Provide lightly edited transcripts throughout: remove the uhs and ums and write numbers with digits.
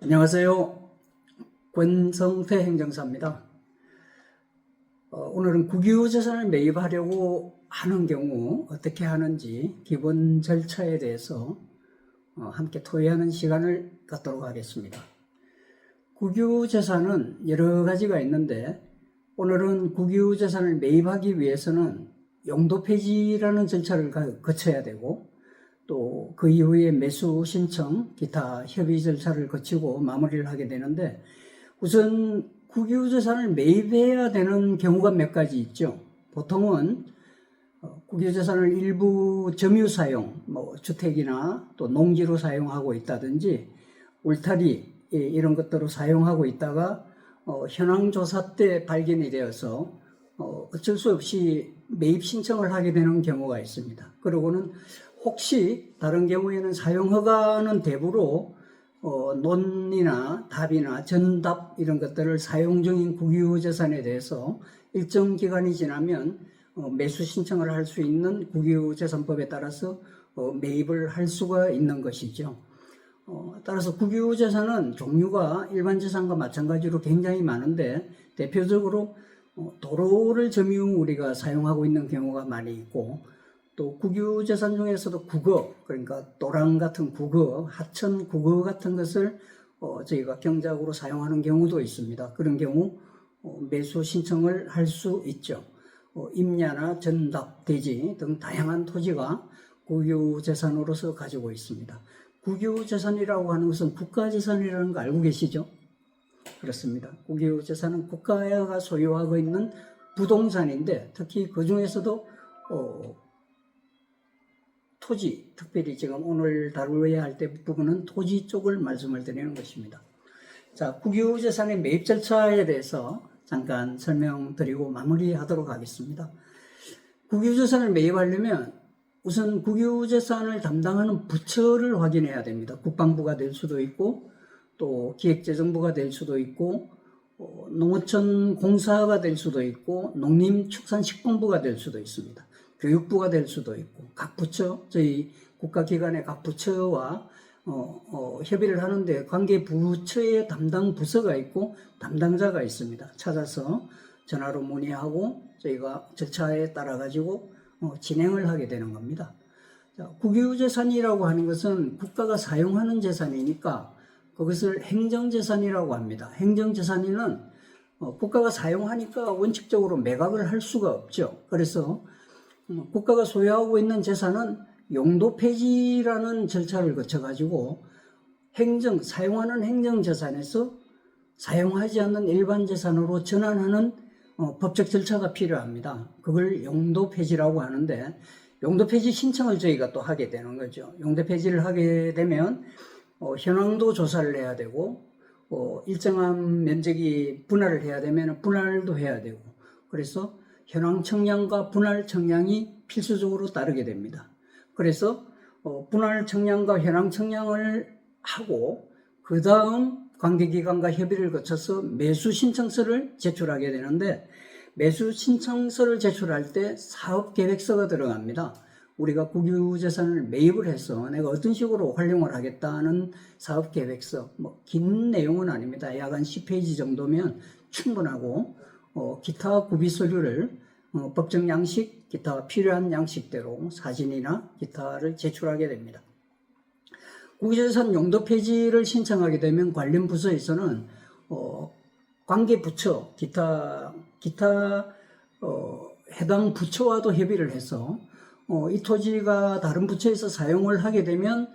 안녕하세요. 권성태 행정사입니다. 오늘은 국유재산을 매입하려고 하는 경우 어떻게 하는지 기본 절차에 대해서 함께 토의하는 시간을 갖도록 하겠습니다. 국유재산은 여러 가지가 있는데 오늘은 국유재산을 매입하기 위해서는 용도폐지라는 절차를 거쳐야 되고 또 그 이후에 매수 신청, 기타 협의 절차를 거치고 마무리를 하게 되는데 우선 국유재산을 매입해야 되는 경우가 몇 가지 있죠. 보통은 국유재산을 일부 점유사용, 주택이나 또 농지로 사용하고 있다든지 울타리 이런 것들로 사용하고 있다가 현황조사 때 발견이 되어서 어쩔 수 없이 매입 신청을 하게 되는 경우가 있습니다. 그러고는 혹시 다른 경우에는 사용허가는 대부로 논이나 답이나 전답 이런 것들을 사용 중인 국유재산에 대해서 일정 기간이 지나면 매수 신청을 할 수 있는 국유재산법에 따라서 매입을 할 수가 있는 것이죠. 따라서 국유재산은 종류가 일반재산과 마찬가지로 굉장히 많은데 대표적으로 도로를 점유 우리가 사용하고 있는 경우가 많이 있고 또 국유재산 중에서도 국어, 그러니까 도랑 같은 국어, 하천 국어 같은 것을 저희가 경작으로 사용하는 경우도 있습니다. 그런 경우 매수 신청을 할 수 있죠. 임야나 전답, 대지 등 다양한 토지가 국유재산으로서 가지고 있습니다. 국유재산이라고 하는 것은 국가재산이라는 거 알고 계시죠? 그렇습니다. 국유재산은 국가가 소유하고 있는 부동산인데 특히 그 중에서도 토지, 특별히 지금 오늘 다루어야 할 때 부분은 토지 쪽을 말씀을 드리는 것입니다. 자, 국유재산의 매입 절차에 대해서 잠깐 설명드리고 마무리하도록 하겠습니다. 국유재산을 매입하려면 우선 국유재산을 담당하는 부처를 확인해야 됩니다. 국방부가 될 수도 있고 또 기획재정부가 될 수도 있고 농어촌 공사가 될 수도 있고 농림축산식품부가 될 수도 있습니다. 교육부가 될 수도 있고 각 부처, 저희 국가기관의 각 부처와 협의를 하는데 관계 부처의 담당 부서가 있고 담당자가 있습니다. 찾아서 전화로 문의하고 저희가 절차에 따라 가지고 진행을 하게 되는 겁니다. 자, 국유재산이라고 하는 것은 국가가 사용하는 재산이니까 그것을 행정재산이라고 합니다. 행정재산에는 국가가 사용하니까 원칙적으로 매각을 할 수가 없죠. 그래서 국가가 소유하고 있는 재산은 용도폐지라는 절차를 거쳐가지고 사용하는 행정재산에서 사용하지 않는 일반재산으로 전환하는 법적 절차가 필요합니다. 그걸 용도폐지라고 하는데 용도폐지 신청을 저희가 또 하게 되는 거죠. 용도폐지를 하게 되면 현황도 조사를 해야 되고 일정한 면적이 분할을 해야 되면 분할도 해야 되고 그래서 현황 청량과 분할 청량이 필수적으로 따르게 됩니다. 그래서 분할 청량과 현황 청량을 하고 그 다음 관계기관과 협의를 거쳐서 매수 신청서를 제출하게 되는데 매수 신청서를 제출할 때 사업계획서가 들어갑니다. 우리가 국유재산을 매입을 해서 내가 어떤 식으로 활용을 하겠다는 사업계획서, 긴 내용은 아닙니다. 약 한 10페이지 정도면 충분하고 기타 구비 서류를 법정 양식, 기타 필요한 양식대로 사진이나 기타를 제출하게 됩니다. 국유재산 용도 폐지를 신청하게 되면 관련 부서에서는 관계 부처, 기타 해당 부처와도 협의를 해서 이 토지가 다른 부처에서 사용을 하게 되면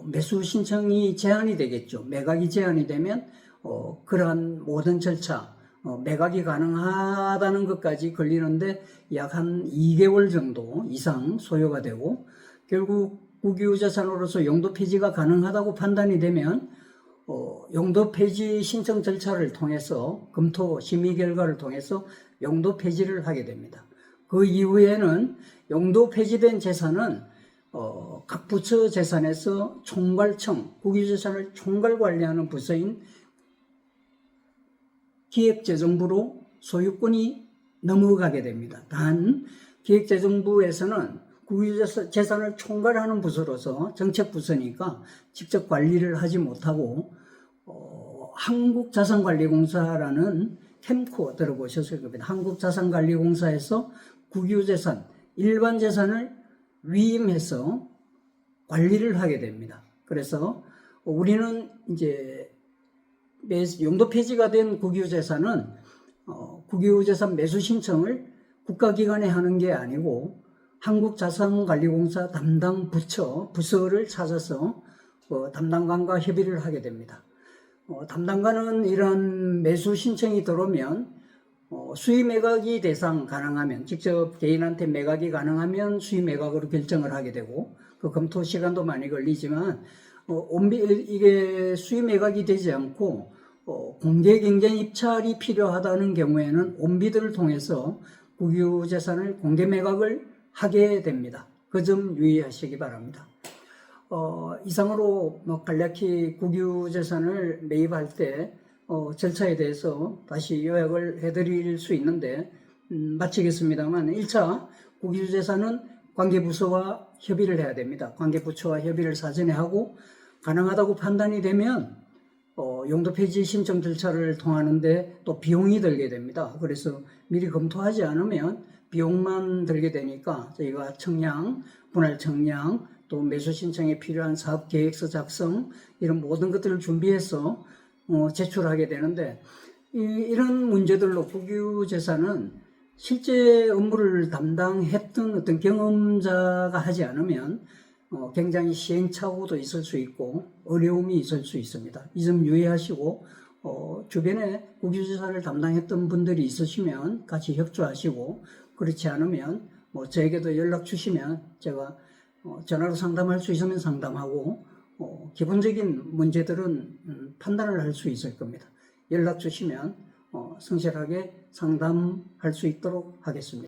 매수 신청이 제한이 되겠죠. 매각이 제한이 되면 그러한 모든 절차 매각이 가능하다는 것까지 걸리는데 약 한 2개월 정도 이상 소요가 되고 결국 국유재산으로서 용도폐지가 가능하다고 판단이 되면 용도폐지 신청 절차를 통해서 검토 심의 결과를 통해서 용도폐지를 하게 됩니다. 그 이후에는 용도폐지된 재산은 각 부처 재산에서 총괄청, 국유재산을 총괄관리하는 부서인 기획재정부로 소유권이 넘어가게 됩니다. 단 기획재정부에서는 국유재산을 총괄하는 부서로서 정책부서니까 직접 관리를 하지 못하고 한국자산관리공사라는 캠코 들어보셨을 겁니다. 한국자산관리공사에서 국유재산, 일반 재산을 위임해서 관리를 하게 됩니다. 그래서 우리는 이제 용도 폐지가 된 국유재산은 국유재산 매수 신청을 국가기관에 하는 게 아니고 한국자산관리공사 담당 부서를 찾아서 담당관과 협의를 하게 됩니다. 담당관은 이런 매수 신청이 들어오면 수의 매각이 대상 가능하면, 직접 개인한테 매각이 가능하면 수의 매각으로 결정을 하게 되고, 그 검토 시간도 많이 걸리지만 이게 수의 매각이 되지 않고 공개 경쟁 입찰이 필요하다는 경우에는 온비드를 통해서 국유재산을 공개 매각을 하게 됩니다. 그 점 유의하시기 바랍니다. 이상으로 간략히 국유재산을 매입할 때 절차에 대해서 다시 요약을 해드릴 수 있는데, 마치겠습니다만 1차 국유재산은 관계부서와 협의를 해야 됩니다. 관계부처와 협의를 사전에 하고 가능하다고 판단이 되면 용도 폐지 신청 절차를 통하는데 또 비용이 들게 됩니다. 그래서 미리 검토하지 않으면 비용만 들게 되니까 저희가 청량, 분할 청량, 또 매수 신청에 필요한 사업 계획서 작성, 이런 모든 것들을 준비해서 제출하게 되는데, 이런 문제들로 국유재산은 실제 업무를 담당했던 어떤 경험자가 하지 않으면 굉장히 시행착오도 있을 수 있고 어려움이 있을 수 있습니다. 이 점 유의하시고 주변에 국유재산을 담당했던 분들이 있으시면 같이 협조하시고, 그렇지 않으면 저에게도 연락 주시면 제가 전화로 상담할 수 있으면 상담하고 기본적인 문제들은 판단을 할 수 있을 겁니다. 연락 주시면 성실하게 상담할 수 있도록 하겠습니다.